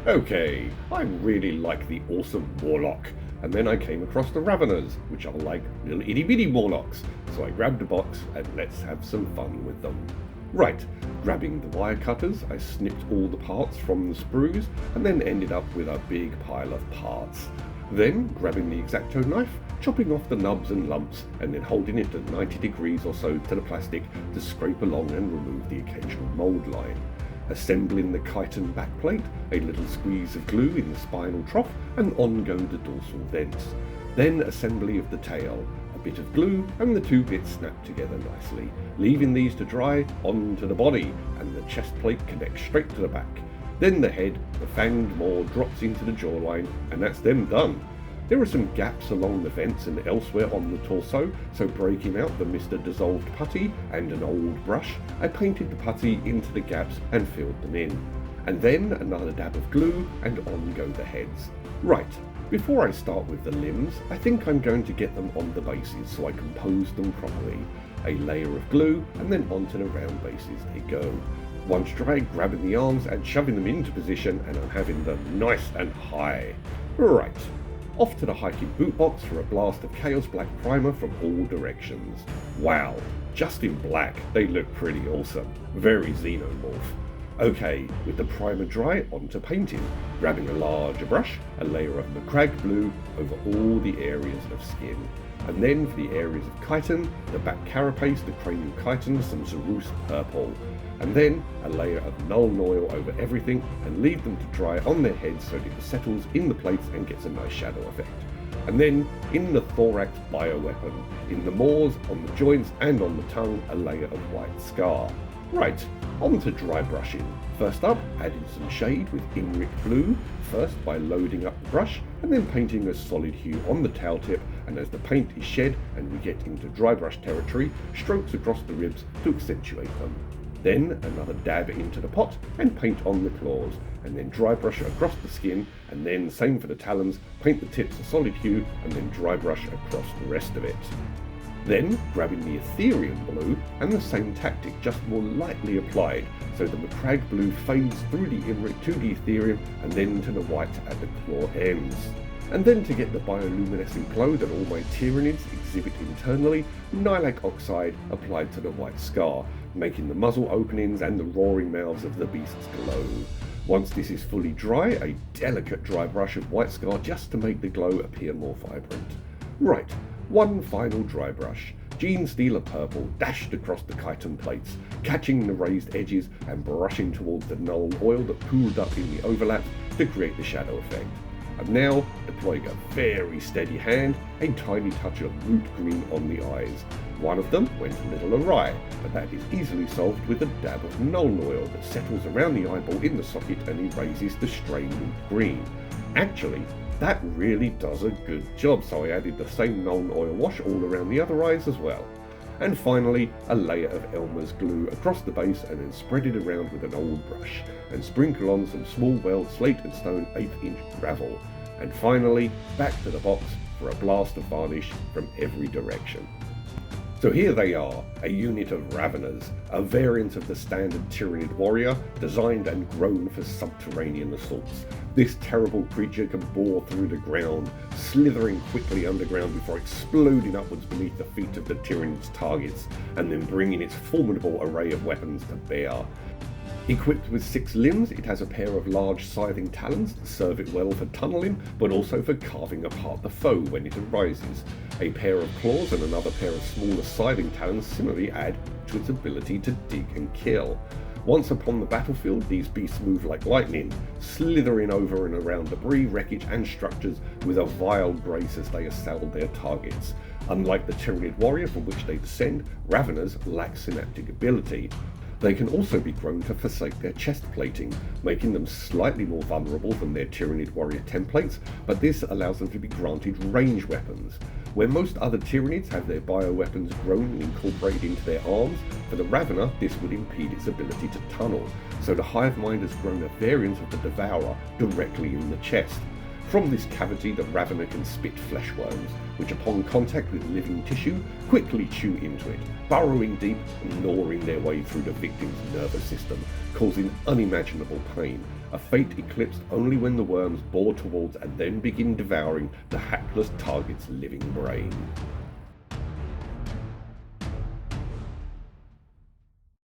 Okay, I really like the awesome Warlock, and then I came across the Ravenors, which are like little itty bitty Warlocks, so I grabbed a box and let's have some fun with them. Right, grabbing the wire cutters, I snipped all the parts from the sprues and then ended up with a big pile of parts. Then, grabbing the X-Acto knife, chopping off the nubs and lumps, and then holding it at 90 degrees or so to the plastic to scrape along and remove the occasional mould line. Assembling the chitin backplate, a little squeeze of glue in the spinal trough, and on go the dorsal vents. Then assembly of the tail, a bit of glue, and the two bits snapped together nicely. Leaving these to dry, onto the body, and the chest plate connects straight to the back. Then the head, the fanged maw drops into the jawline, and that's them done. There are some gaps along the vents and elsewhere on the torso, so breaking out the Mr. Dissolved putty and an old brush, I painted the putty into the gaps and filled them in. And then another dab of glue, and on go the heads. Right, before I start with the limbs, I think I'm going to get them on the bases so I can pose them properly. A layer of glue, and then onto the round bases they go. Once dry, grabbing the arms and shoving them into position, and I'm having them nice and high. Right. Off to the hiking boot box for a blast of Chaos Black primer from all directions. Wow, just in black, they look pretty awesome. Very xenomorph. Okay, with the primer dry, on to painting. Grabbing a larger brush, a layer of MacLeod blue over all the areas of skin. And then for the areas of chitin, the back carapace, the cranial chitin, some Zeus purple. And then a layer of null oil over everything and leave them to dry on their heads so that it settles in the plates and gets a nice shadow effect. And then in the thorax bioweapon, in the maws, on the joints and on the tongue, a layer of white scar. Right, on to dry brushing. First up, adding some shade with Imric blue, first by loading up the brush and then painting a solid hue on the tail tip, and as the paint is shed and we get into dry brush territory, strokes across the ribs to accentuate them. Then another dab into the pot and paint on the claws, and then dry brush across the skin, and then same for the talons, paint the tips a solid hue and then dry brush across the rest of it. Then grabbing the Ethereum blue and the same tactic, just more lightly applied, so the MacLeod blue fades through the Imric to the Ethereum and then to the white at the claw ends. And then to get the bioluminescent glow that all my Tyranids exhibit internally, Nailac oxide applied to the white scar, making the muzzle openings and the roaring mouths of the beasts glow. Once this is fully dry, a delicate dry brush of white scar just to make the glow appear more vibrant. Right, one final dry brush. Gene Stealer purple dashed across the chitin plates, catching the raised edges and brushing towards the null oil that pooled up in the overlaps to create the shadow effect. And now, deploying a very steady hand, a tiny touch of root green on the eyes. One of them went a little awry, but that is easily solved with a dab of null oil that settles around the eyeball in the socket and erases the stray root green. Actually, that really does a good job, so I added the same null oil wash all around the other eyes as well. And finally, a layer of Elmer's glue across the base and then spread it around with an old brush, and sprinkle on some small weld slate and stone 1/8-inch gravel. And finally, back to the box for a blast of varnish from every direction. So here they are, a unit of Ravenors, a variant of the standard Tyranid warrior, designed and grown for subterranean assaults. This terrible creature can bore through the ground, slithering quickly underground before exploding upwards beneath the feet of the Tyranid's targets, and then bringing its formidable array of weapons to bear. Equipped with 6 limbs, it has a pair of large scything talons to serve it well for tunneling, but also for carving apart the foe when it arises. A pair of claws and another pair of smaller scything talons similarly add to its ability to dig and kill. Once upon the battlefield, these beasts move like lightning, slithering over and around debris, wreckage and structures with a vile grace as they assail their targets. Unlike the Tyranid warrior from which they descend, Ravenors lack synaptic ability. They can also be grown to forsake their chest plating, making them slightly more vulnerable than their Tyranid warrior templates, but this allows them to be granted range weapons. Where most other Tyranids have their bioweapons grown and incorporated into their arms, for the Ravener this would impede its ability to tunnel, so the Hive Mind has grown a variant of the Devourer directly in the chest. From this cavity, the Ravener can spit flesh worms, which upon contact with living tissue, quickly chew into it, burrowing deep and gnawing their way through the victim's nervous system, causing unimaginable pain, a fate eclipsed only when the worms bore towards and then begin devouring the hapless target's living brain.